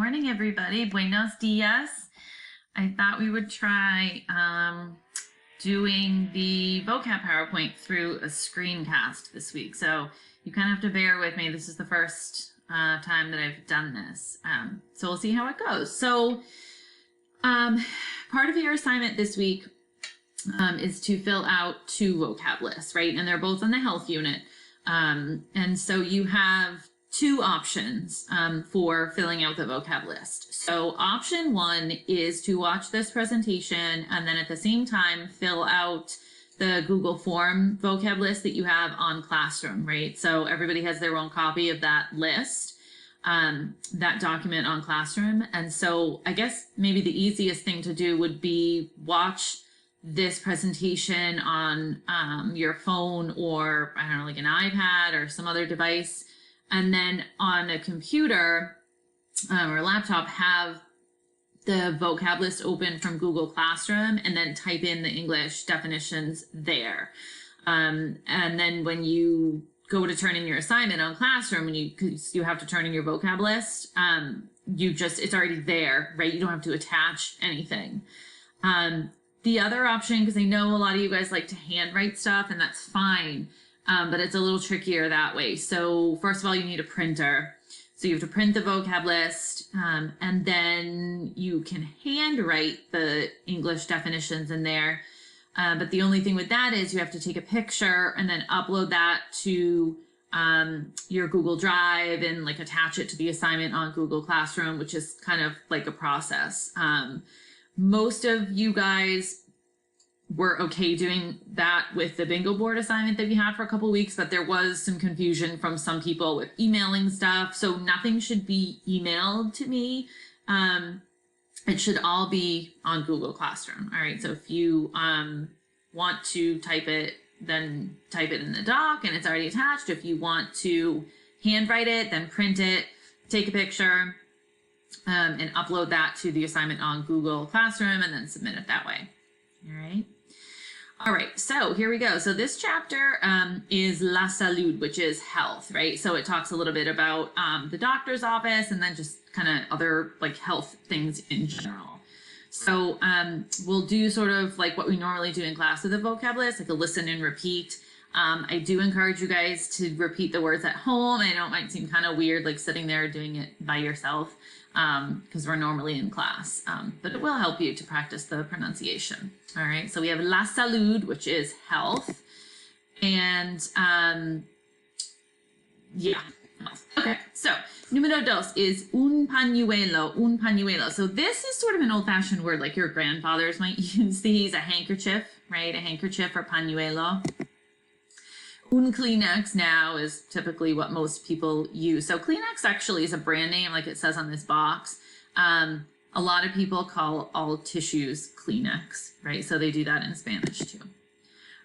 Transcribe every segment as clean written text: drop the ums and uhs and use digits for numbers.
morning, everybody. Buenos dias. I thought we would try doing the vocab PowerPoint through a screencast this week. So you kind of have to bear with me. This is the first time that I've done this. So we'll see how it goes. So part of your assignment this week is to fill out 2 vocab lists, right? And they're both on the health unit. And so you have 2 options for filling out the vocab list. So option 1 is to watch this presentation and then at the same time fill out the Google form vocab list that you have on Classroom, right? So everybody has their own copy of that list, that document on Classroom. And so I guess maybe the easiest thing to do would be watch this presentation on your phone or, I don't know, like an iPad or some other device. And then on a computer or a laptop, have the vocab list open from Google Classroom and then type in the English definitions there. And then when you go to turn in your assignment on Classroom, and you have to turn in your vocab list, it's already there, right? You don't have to attach anything. The other option, because I know a lot of you guys like to handwrite stuff, and that's fine. But it's a little trickier that way. So first of all, you need a printer. So you have to print the vocab list, and then you can handwrite the English definitions in there. But the only thing with that is you have to take a picture and then upload that to your Google Drive and like attach it to the assignment on Google Classroom, which is kind of like a process. Most of you guys were okay doing that with the bingo board assignment that we had for a couple of weeks, but there was some confusion from some people with emailing stuff. So nothing should be emailed to me. It should all be on Google Classroom. All right. So if you want to type it, then type it in the doc and it's already attached. If you want to handwrite it, then print it, take a picture, and upload that to the assignment on Google Classroom and then submit it that way. All right. All right, so here we go. So this chapter is La Salud, which is health, right? So it talks a little bit about the doctor's office and then just kind of other like health things in general. So we'll do sort of like what we normally do in class with the vocab list, like a listen and repeat. I do encourage you guys to repeat the words at home. I know it might seem kind of weird, like sitting there doing it by yourself, because we're normally in class, but it will help you to practice the pronunciation. All right, so we have La Salud, which is health, and yeah, health. Okay, so número 2 is un pañuelo. So this is sort of an old-fashioned word, like your grandfathers might use these, a handkerchief, right? A handkerchief or pañuelo. Un Kleenex now is typically what most people use. So Kleenex actually is a brand name, like it says on this box. A lot of people call all tissues Kleenex, right? So they do that in Spanish too.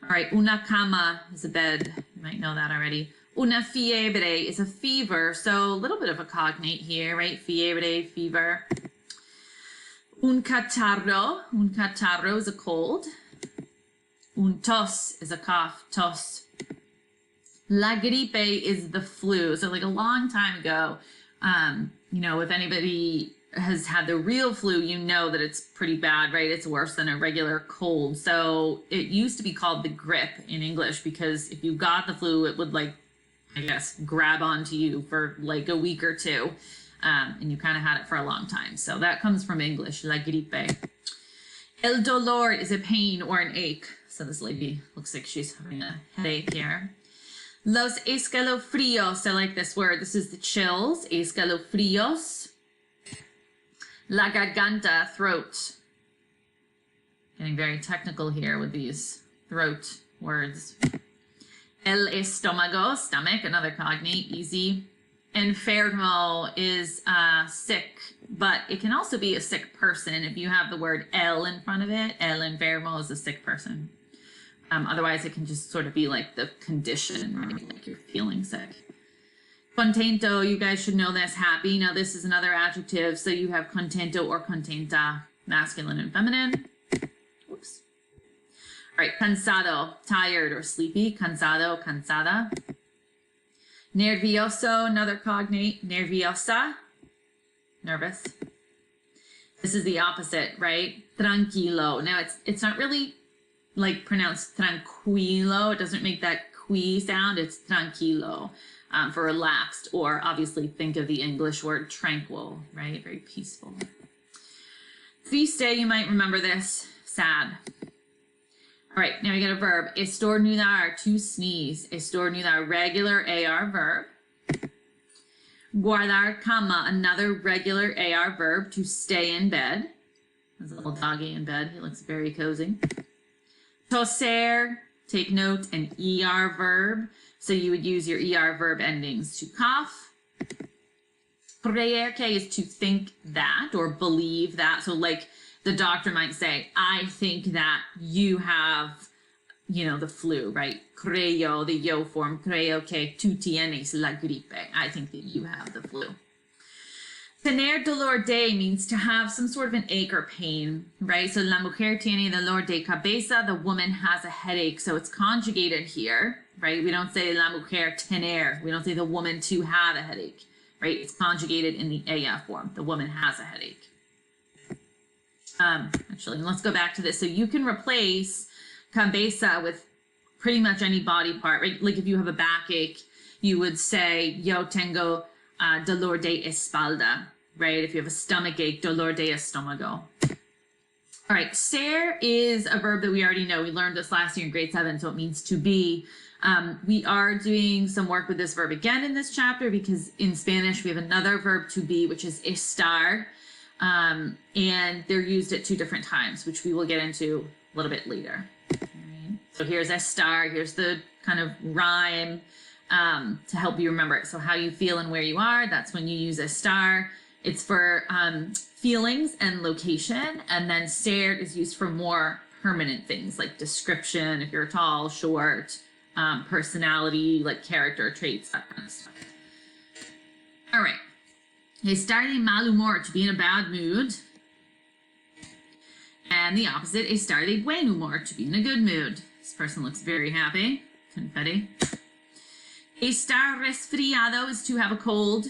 All right, una cama is a bed. You might know that already. Una fiebre is a fever. So a little bit of a cognate here, right? Fiebre, fever. Un catarro is a cold. Un tos is a cough, tos. La gripe is the flu. So like a long time ago, if anybody has had the real flu, you know that it's pretty bad, right? It's worse than a regular cold. So it used to be called the grip in English because if you got the flu, it would grab onto you for like a week or 2. And you kind of had it for a long time. So that comes from English, la gripe. El dolor is a pain or an ache. So this lady looks like she's having a headache here. Los escalofríos, I like this word. This is the chills, escalofríos. La garganta, throat. Getting very technical here with these throat words. El estómago, stomach, another cognate, easy. Enfermo is sick, but it can also be a sick person if you have the word el in front of it. El enfermo is a sick person. Otherwise, it can just sort of be like the condition, right? Like you're feeling sick. Contento, you guys should know this, happy. Now, this is another adjective. So you have contento or contenta, masculine and feminine. Whoops. All right, cansado, tired or sleepy. Cansado, cansada. Nervioso, another cognate, nerviosa. Nervous. This is the opposite, right? Tranquilo. Now it's not really like pronounced tranquilo. It doesn't make that qui sound. It's tranquilo for relaxed, or obviously think of the English word tranquil, right? Very peaceful. Triste, you might remember this. Sad. All right, now we got a verb. Estornudar, to sneeze. Estornudar, regular AR verb. Guardar cama, another regular AR verb, to stay in bed. There's a little doggy in bed. He looks very cozy. Toser, take note, an ER verb. So you would use your ER verb endings to cough. Creer que is to think that or believe that. So like the doctor might say, I think that you have, the flu, right? Creo, the yo form, creo que tú tienes la gripe. I think that you have the flu. Tener dolor de means to have some sort of an ache or pain, right? So la mujer tiene dolor de cabeza, the woman has a headache. So it's conjugated here, right? We don't say la mujer tener. We don't say the woman to have a headache, right? It's conjugated in the ella form. The woman has a headache. Actually, let's go back to this. So you can replace cabeza with pretty much any body part, right? Like if you have a backache, you would say, yo tengo dolor de espalda, right? If you have a stomach ache, dolor de estomago. All right, ser is a verb that we already know. We learned this last year in grade 7, so it means to be. We are doing some work with this verb again in this chapter because in Spanish we have another verb to be, which is estar. And they're used at 2 different times, which we will get into a little bit later. All right. So here's estar, here's the kind of rhyme to help you remember it. So how you feel and where you are, that's when you use estar. It's for feelings and location, and then ser is used for more permanent things like description, if you're tall, short, personality, like character traits, that kind of stuff. All right. Estar de mal humor, to be in a bad mood. And the opposite, estar de buen humor, to be in a good mood. This person looks very happy. Confetti. Estar resfriado is to have a cold.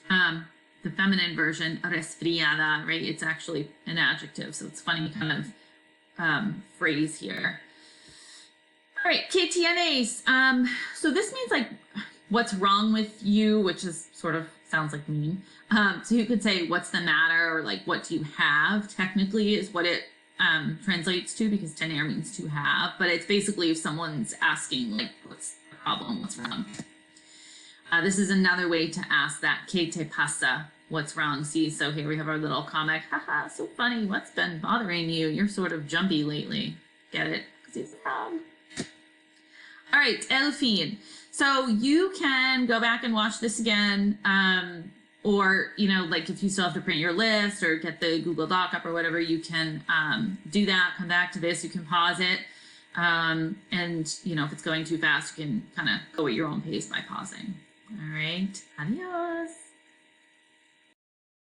The feminine version, resfriada, right? It's actually an adjective, so it's funny kind of phrase here. All right, ¿qué tienes? So this means like, what's wrong with you, which is sort of sounds like mean. So you could say, what's the matter? Or like, what do you have? Technically is what it translates to, because tener means to have. But it's basically if someone's asking, like, what's the problem? What's wrong? This is another way to ask that. ¿Qué te pasa? What's wrong? See, so here we have our little comic. Haha, so funny. What's been bothering you? You're sort of jumpy lately. Get it? Because he's a dog. All right, el fin. So you can go back and watch this again, or, like if you still have to print your list or get the Google Doc up or whatever, you can do that, come back to this, you can pause it. And, if it's going too fast, you can kind of go at your own pace by pausing. All right, adios.